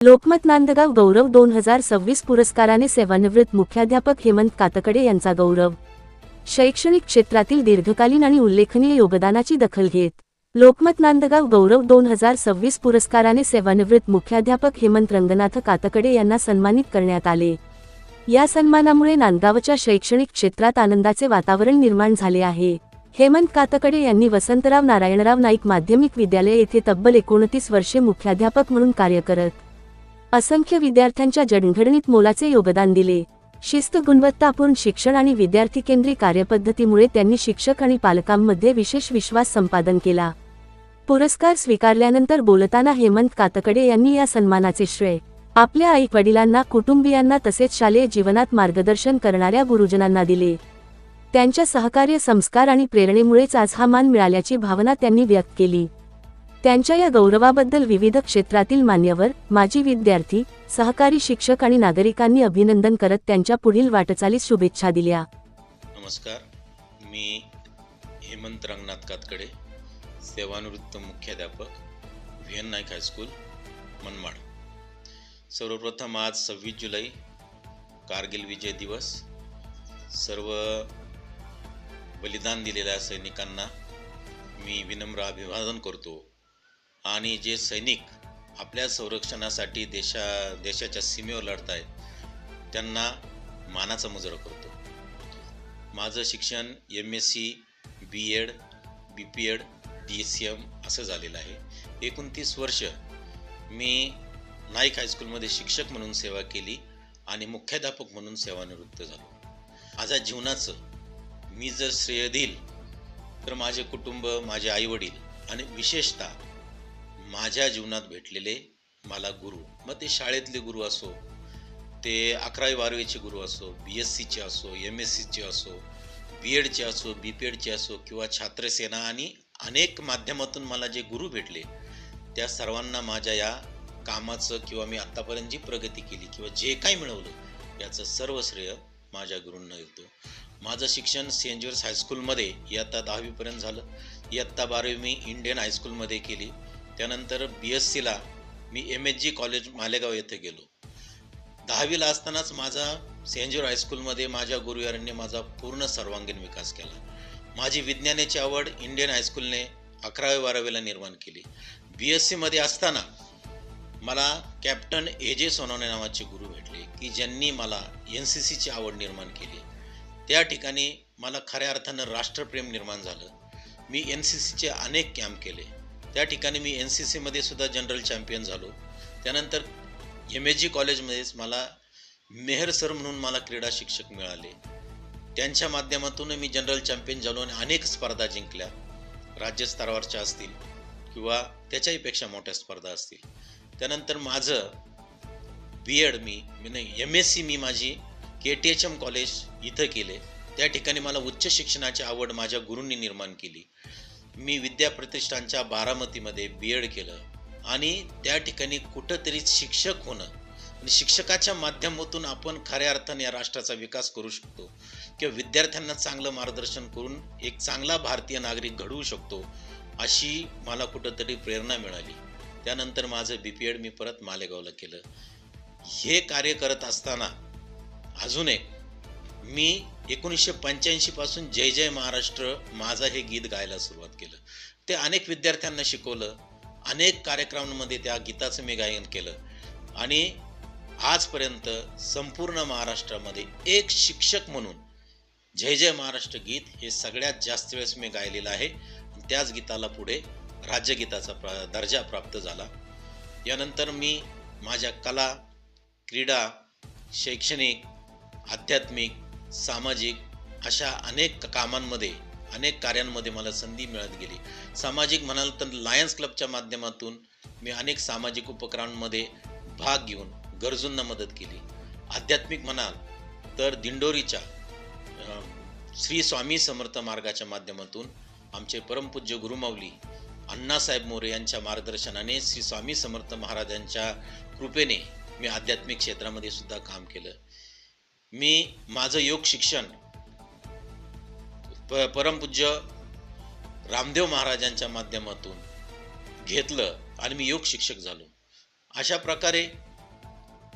लोकमत नांदगाव गौरव 2026 पुरस्काराने सेवानिवृत्त मुख्याध्यापक हेमंत कातकडे यांचा गौरव। शैक्षणिक क्षेत्रातील दीर्घकालीन आणि उल्लेखनीय योगदानाची दखल घेत लोकमत नांदगाव गौरव 2026 पुरस्काराने सेवानिवृत्त मुख्याध्यापक हेमंत रंगनाथ कातकडे यांना सन्मानित करण्यात आले। या सन्मानामुळे नांदगावच्या शैक्षणिक क्षेत्रात आनंदाचे वातावरण निर्माण झाले आहे। हेमंत कातकडे यांनी वसंतराव नारायणराव नाईक माध्यमिक विद्यालय येथे तब्बल 29 वर्षे मुख्याध्यापक म्हणून कार्य करत असंख्य विद्यार्थ्यांच्या जडणघडणीत मोलाचे योगदान दिले। शिस्त, गुणवत्तापूर्ण शिक्षण आणि विद्यार्थी केंद्री कार्यपद्धतीमुळे त्यांनी शिक्षक आणि पालकांमध्ये विशेष विश्वास संपादन केला। पुरस्कार स्वीकारल्यानंतर बोलताना हेमंत कातकडे यांनी या सन्मानाचे श्रेय आपल्या आई-वडिलांना, कुटुंबियांना तसेच शालेय जीवनात मार्गदर्शन करणाऱ्या गुरुजनांना दिले। त्यांच्या सहकार्य, संस्कार आणि प्रेरणेमुळेच आज हा मान मिळाल्याची भावना त्यांनी व्यक्त केली। त्यांच्या या गौरवाबद्दल विविध क्षेत्रातील मान्यवर, माजी विद्यार्थी, सहकारी शिक्षक आणि नागरिकांनी अभिनंदन करत त्यांच्या पुढील वाटचालीस शुभेच्छा दिल्या। नमस्कार, मी हेमंत रंगनाथ कातकडे, सेवानिवृत्त मुख्याध्यापक, व्ही.एन. नाईक हायस्कूल, मनमाड। सर्वप्रथम आज 26 जुलै कारगिल विजय दिवस। सर्व बलिदान दिलेल्या सैनिकांना मी विनम्र अभिवादन करतो आणि जे सैनिक आपल्या संरक्षणासाठी देशाच्या सीमेवर लढत आहेत त्यांना मानाचा मुजरा करतो। माझं शिक्षण MSc, B.Ed, B.Ped, DCM असं झालेलं आहे। 29 वर्ष मी नाईक हायस्कूलमध्ये शिक्षक म्हणून सेवा केली आणि मुख्याध्यापक म्हणून सेवानिवृत्त झालो। माझ्या जीवनाचं मी जर श्रेय देईल तर माझे कुटुंब, माझे आईवडील आणि विशेषतः माझ्या जीवनात भेटलेले मला गुरु, मग ते शाळेतले गुरु असो, ते 11वी-12वीचे गुरु असो, BScचे असो, MScचे असो, B.Edचे असो, B.Pedचे असो किंवा छात्रसेना आणि अनेक माध्यमातून मला जे गुरु भेटले त्या सर्वांना माझ्या या कामाचं किंवा मी आत्तापर्यंत जी प्रगती केली किंवा जे काही मिळवलं याचं सर्व श्रेय माझ्या गुरूंना येतो। माझं शिक्षण सेंट जॉर्ज हायस्कूलमध्ये इयत्ता 10वीपर्यंत झालं। इयत्ता 12वी मी इंडियन हायस्कूलमध्ये केली। त्यानंतर BScला मी MSG कॉलेज मालेगाव येथे गेलो। 10वीला असतानाच माझा सेंट जॉर्ज हायस्कूलमध्ये माझ्या गुरुवारांनी माझा पूर्ण सर्वांगीण विकास केला। माझी विज्ञानाची आवड इंडियन हायस्कूलने 11वी-12वीला निर्माण केली। BScमध्ये असताना मला कॅप्टन AJ सोनवणे नावाचे गुरु भेटले की ज्यांनी मला NCCची आवड निर्माण केली। त्या ठिकाणी मला खऱ्या अर्थानं राष्ट्रप्रेम निर्माण झालं। मी NCCचे अनेक कॅम्प केले। त्या ठिकाणी मी NCCमध्ये सुद्धा जनरल चॅम्पियन झालो। त्यानंतर MSG कॉलेजमध्येच मला मेहर सर म्हणून मला क्रीडा शिक्षक मिळाले। त्यांच्या माध्यमातून मी जनरल चॅम्पियन झालो आणि अनेक स्पर्धा जिंकल्या, राज्यस्तरावरच्या असतील किंवा त्याच्याही पेक्षा मोठ्या स्पर्धा असतील। त्यानंतर माझं B.Ed MSc मी माझी KTHM कॉलेज इथं केले। त्या ठिकाणी मला उच्च शिक्षणाची आवड माझ्या गुरूंनी निर्माण केली। मी विद्याप्रतिष्ठानच्या बारामतीमध्ये B.Ed केलं आणि त्या ठिकाणी कुठंतरी शिक्षक होणं आणि शिक्षकाच्या माध्यमातून आपण खऱ्या अर्थाने या राष्ट्राचा विकास करू शकतो किंवा विद्यार्थ्यांना चांगलं मार्गदर्शन करून एक चांगला भारतीय नागरिक घडवू शकतो अशी मला कुठंतरी प्रेरणा मिळाली। त्यानंतर माझं B.Ped मी परत मालेगावला केलं। हे कार्य करत असताना अजून एक मी 1985 पासून जय जय महाराष्ट्र माझा हे गीत गायला सुरुवात केलं। ते अनेक विद्यार्थ्यांना शिकवलं, अनेक कार्यक्रमांमध्ये त्या गीताचं मी गायन केलं आणि आजपर्यंत संपूर्ण महाराष्ट्रामध्ये एक शिक्षक म्हणून जय जय महाराष्ट्र गीत हे सगळ्यात जास्त वेळेस मी गायलेलं आहे। त्याच गीताला पुढे राज्यगीताचा दर्जा प्राप्त झाला। यानंतर मी माझ्या कला, क्रीडा, शैक्षणिक, आध्यात्मिक, सामाजिक अशा अनेक कामांमध्ये, अनेक कार्यांमध्ये मला संधी मिळत गेली। सामाजिक म्हणाल तर लायन्स क्लबच्या माध्यमातून मी अनेक सामाजिक उपक्रमांमध्ये भाग घेऊन गरजूंना मदत केली। आध्यात्मिक म्हणाल तर दिंडोरीच्या श्री स्वामी समर्थ मार्गाच्या माध्यमातून आमचे परमपूज्य गुरुमाऊली अण्णासाहेब मोरे यांच्या मार्गदर्शनाने श्री स्वामी समर्थ महाराजांच्या कृपेने मी आध्यात्मिक क्षेत्रामध्ये सुद्धा काम केलं। मी माझं योग शिक्षण परमपूज्य रामदेव महाराजांच्या माध्यमातून घेतलं आणि मी योग शिक्षक झालो। अशा प्रकारे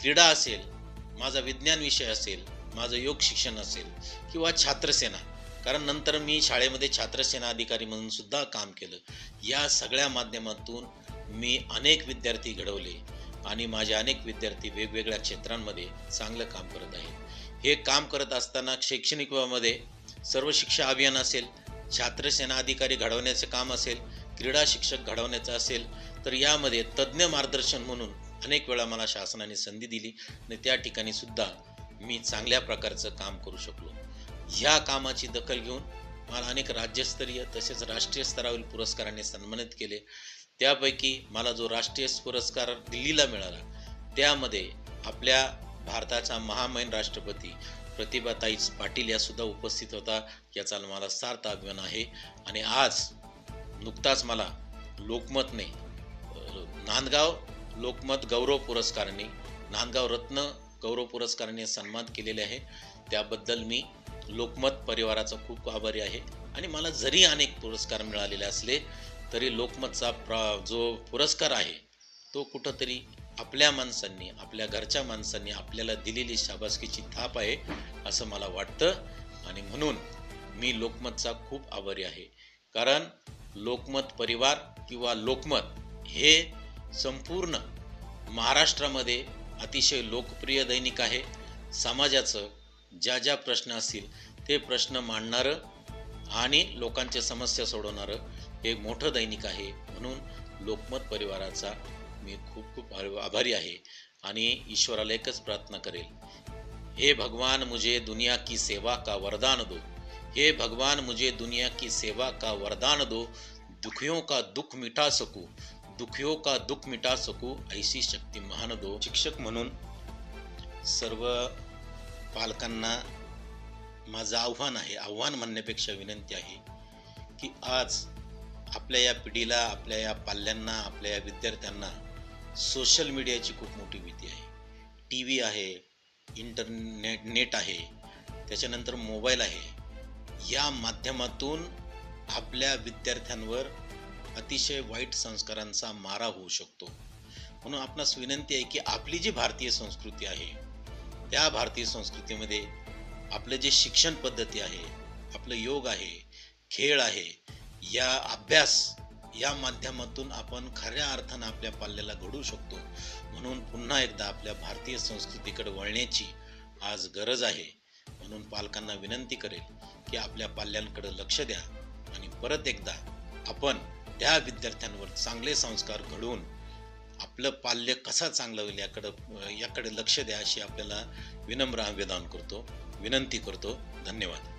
क्रीडा असेल, माझा विज्ञान विषय असेल, माझं योग शिक्षण असेल किंवा छात्रसेना, कारण नंतर मी शाळेमध्ये छात्रसेना अधिकारी म्हणून सुद्धा काम केलं. या सगळ्या माध्यमातून मी अनेक विद्यार्थी घडवले आणि माझे अनेक विद्यार्थी वेगवेगळ्या क्षेत्रांमध्ये चांगलं काम करत आहेत. हे काम करत असताना शैक्षणिक विभागामध्ये सर्व शिक्षा अभियान असेल, छात्रसेना अधिकारी घडवण्याचे काम असेल, क्रीडा शिक्षक घडवण्याचं असेल, तर यामध्ये तज्ज्ञ मार्गदर्शन म्हणून अनेक वेळा मला शासनाने संधी दिली आणि त्या ठिकाणी सुद्धा मी चांगल्या प्रकारचं काम करू शकलो. ह्या कामाची दखल घेऊन मला अनेक राज्यस्तरीय तसेच राष्ट्रीय स्तरावरील पुरस्कारांनी सन्मानित केले. त्यापैकी मला जो राष्ट्रीय पुरस्कार दिल्लीला मिळाला, त्यामध्ये आपल्या भारताच्या महामहिम राष्ट्रपती प्रतिभाताई पाटील या सुद्धा उपस्थित होता. याचा मला सार्थ अभिमान आहे. आणि आज नुकताच मला लोकमतने नांदगाव लोकमत गौरव पुरस्काराने, नांदगाव रत्न गौरव पुरस्काराने सन्मान केलेले आहे. त्याबद्दल मी लोकमत परिवाराचा खूप आभारी आहे. आणि मला जरी अनेक पुरस्कार मिळालेले असले तरी लोकमतचा जो पुरस्कार आहे तो कुठंतरी आपल्या माणसांनी, आपल्या घरच्या माणसांनी आपल्याला दिलेली शाबासकीची थाप आहे असं मला वाटतं. आणि म्हणून मी लोकमतचा खूप आभारी आहे. कारण लोकमत परिवार किंवा लोकमत हे संपूर्ण महाराष्ट्रामध्ये अतिशय लोकप्रिय दैनिक आहे. समाजाचं ज्या ज्या प्रश्न असतील ते प्रश्न मांडणारं आणि लोकांच्या समस्या सोडवणारं हे मोठं दैनिक आहे. म्हणून लोकमत परिवाराचा मी खूप खूप आभारी आहे. आणि ईश्वराला एकच प्रार्थना करेल, हे भगवान मुझे दुनिया की सेवा का वरदान दो, हे भगवान मुझे दुनिया की सेवा का वरदान दो, दुखियों का दुख मिटा सकूं, दुखियों का दुख मिटा सकूं, ऐसी शक्ती महान दो. शिक्षक म्हणून सर्व पालकांना माझं आव्हान आहे, आव्हान म्हणण्यापेक्षा विनंती आहे की आज आपल्या या पिढीला, आपल्या या पाल्यांना, आपल्या या विद्यार्थ्यांना सोशल मीडियाची खूप मोठी भीती आहे. टी व्ही आहे, नेट आहे, त्याच्यानंतर मोबाईल आहे. या माध्यमातून आपल्या विद्यार्थ्यांवर अतिशय वाईट संस्कारांचा मारा होऊ शकतो. म्हणून आपणास विनंती आहे की आपली जी भारतीय संस्कृती आहे, त्या भारतीय संस्कृतीमध्ये आपलं जे शिक्षण पद्धती आहे, आपलं योग आहे, खेळ आहे, या अभ्यास या माध्यमातून आपण खऱ्या अर्थानं आपल्या पाल्याला घडवू शकतो. म्हणून पुन्हा एकदा आपल्या भारतीय संस्कृतीकडे वळण्याची आज गरज आहे. म्हणून पालकांना विनंती करेल की आपल्या पाल्यांकडे लक्ष द्या आणि परत एकदा आपण त्या विद्यार्थ्यांवर चांगले संस्कार घडवून आपलं पाल्य कसा चांगलं होईल याकडे लक्ष द्या, अशी आपल्याला विनम्र आवेदन करतो, विनंती करतो. धन्यवाद.